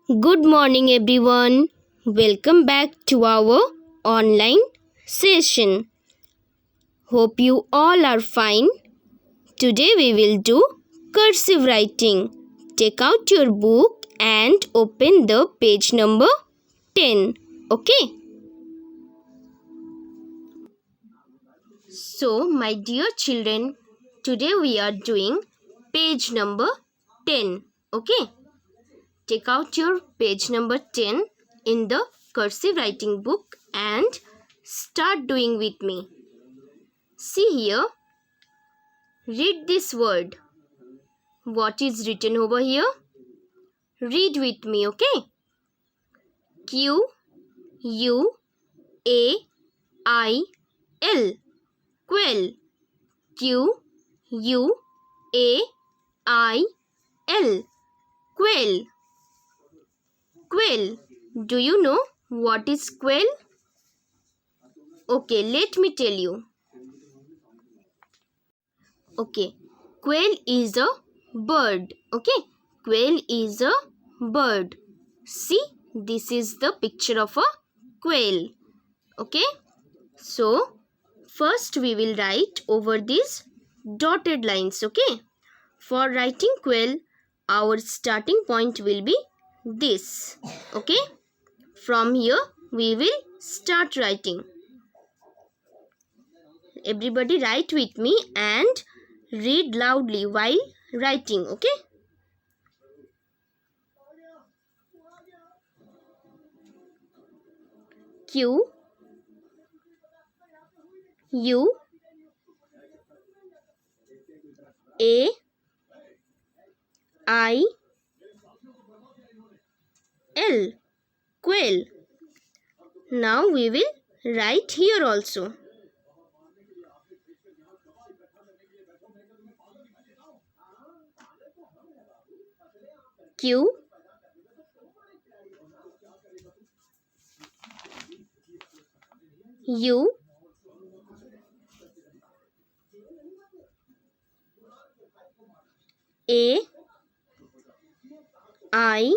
Good morning, everyone. Welcome back to our online session. Hope you all are fine. Today we will do cursive writing. Take out your book and open the page number 10. Okay? So, my dear children, today we are doing page number 10. Okay? Take out your page number 10 in the cursive writing book and start doing with me. See here, read this word. What is written over here? Read with me, okay? Q U A I L. Quail. Q U A I L. Quail. Quail. Do you know what is quail? Okay, let me tell you. Okay, quail is a bird. Okay, quail is a bird. See, this is the picture of a quail. Okay, so first we will write over these dotted lines. Okay, for writing quail, our starting point will be this. Okay, from here we will start writing. Everybody write with me and read loudly while writing. Okay, Q U A I L. Quail. Now we will write here also. Q U A I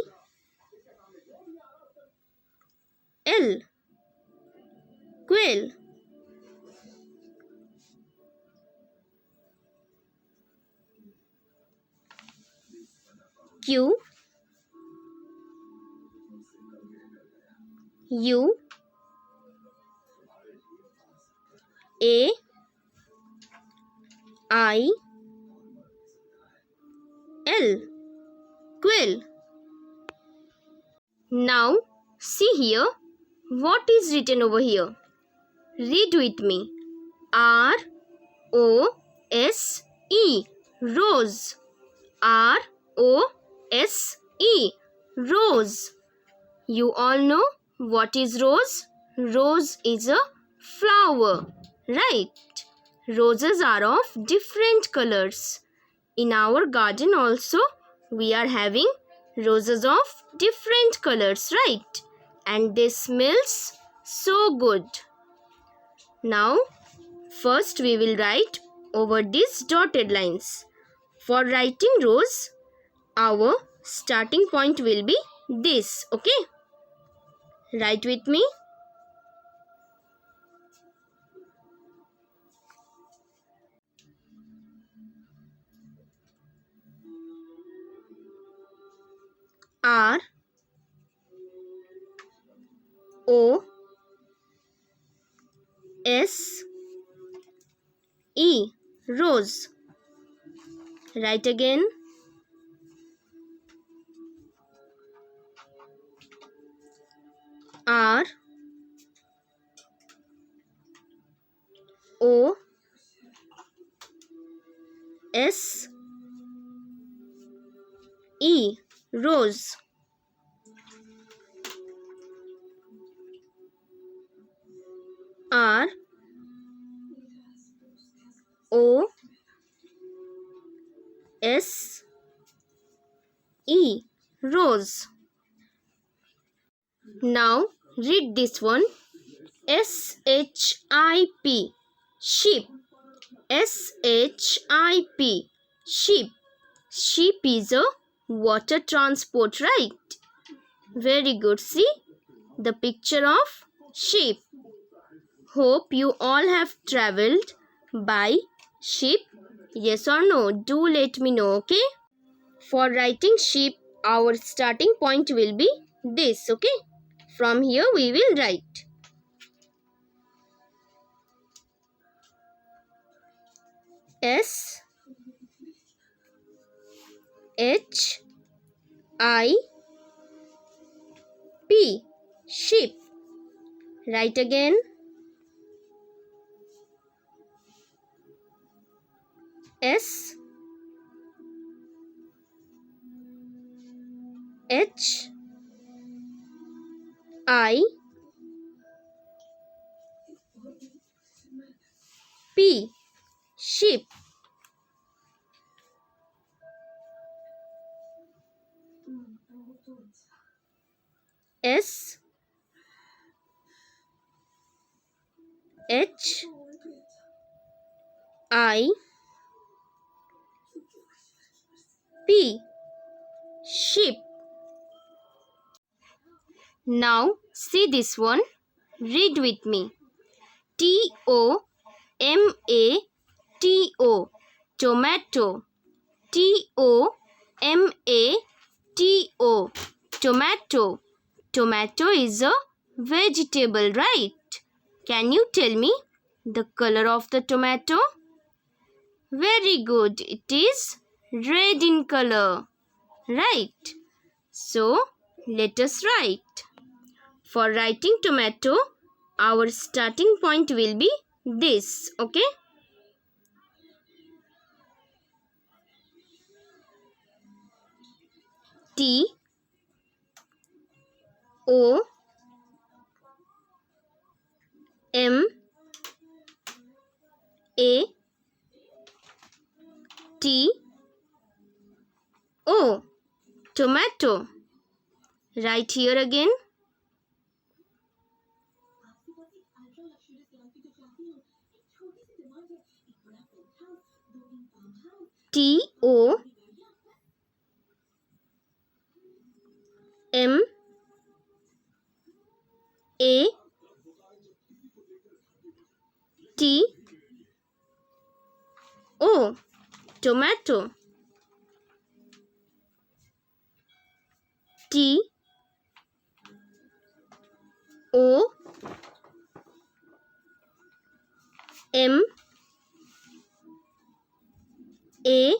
L. Quail. Q U A I L. Quail. Now see here what is written over here. Read with me. R O S E. Rose. R O S E. Rose. You all know what is rose? Rose is a flower, right? Roses are of different colors. In our garden also, we are having roses of different colors, right? And they smells so good. Now, first we will write over these dotted lines. For writing rose, our starting point will be this, okay? Write with me. R O S E. Rose. Write again. R O S E. Rose. R O S E. Rose. Now read this one. SHIP. Sheep. SHIP. Sheep. Sheep is a water transport, right? Very good. See the picture of sheep. Hope you all have traveled by ship. Yes or no? Do let me know, okay? For writing sheep, our starting point will be this, okay? From here we will write S H I P, sheep. Write again. S H I P, sheep. S H I P, sheep. Now see this one. Read with me. Tomato, tomato. Tomato, tomato. Tomato is a vegetable, right? Can you tell me the color of the tomato? Very good. It is red in color, right? So let us write. For writing tomato, our starting point will be this, okay? T O M A T O, tomato. Write here again. T O M A T O, tomato. T O M A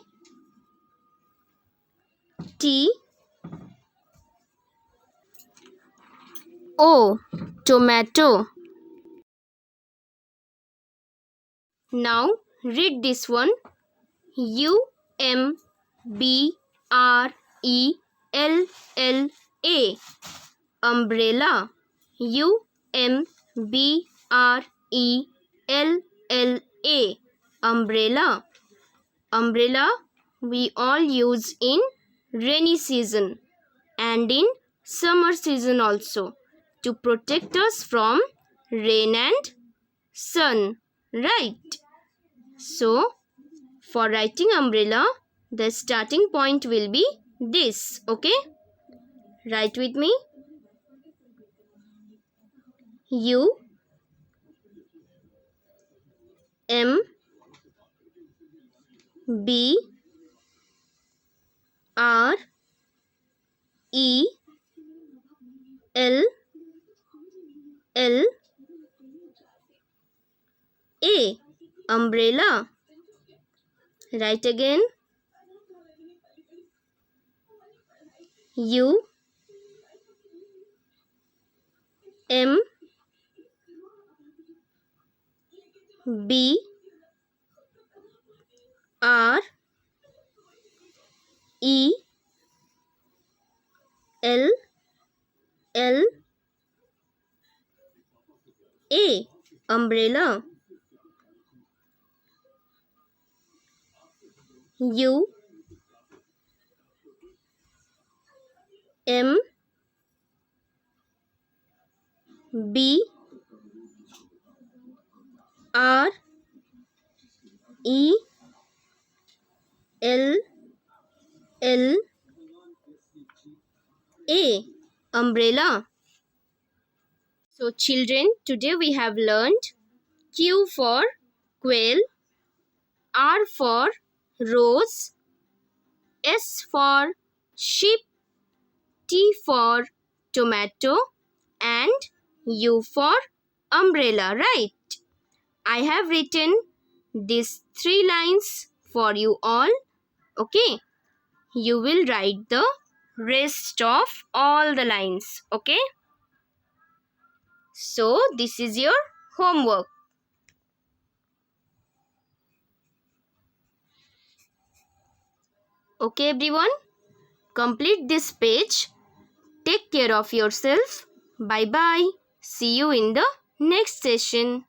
T O, tomato. Now read this one. UMBRELLA, umbrella. UMBRELLA, umbrella. Umbrella we all use in rainy season and in summer season also to protect us from rain and sun, right? So for writing umbrella, the starting point will be this, okay? Write with me. U M B R E L L A, umbrella. Write again. U M B R E L L A, umbrella. U M B R E L L A, umbrella. So children, today we have learned Q for quail, R for rose, S for sheep, T for tomato, and U for umbrella, right? I have written these 3 lines for you all. Okay, you will write the rest of all the lines. Okay, so this is your homework. Okay everyone, complete this page. Take care of yourself. Bye bye. See you in the next session.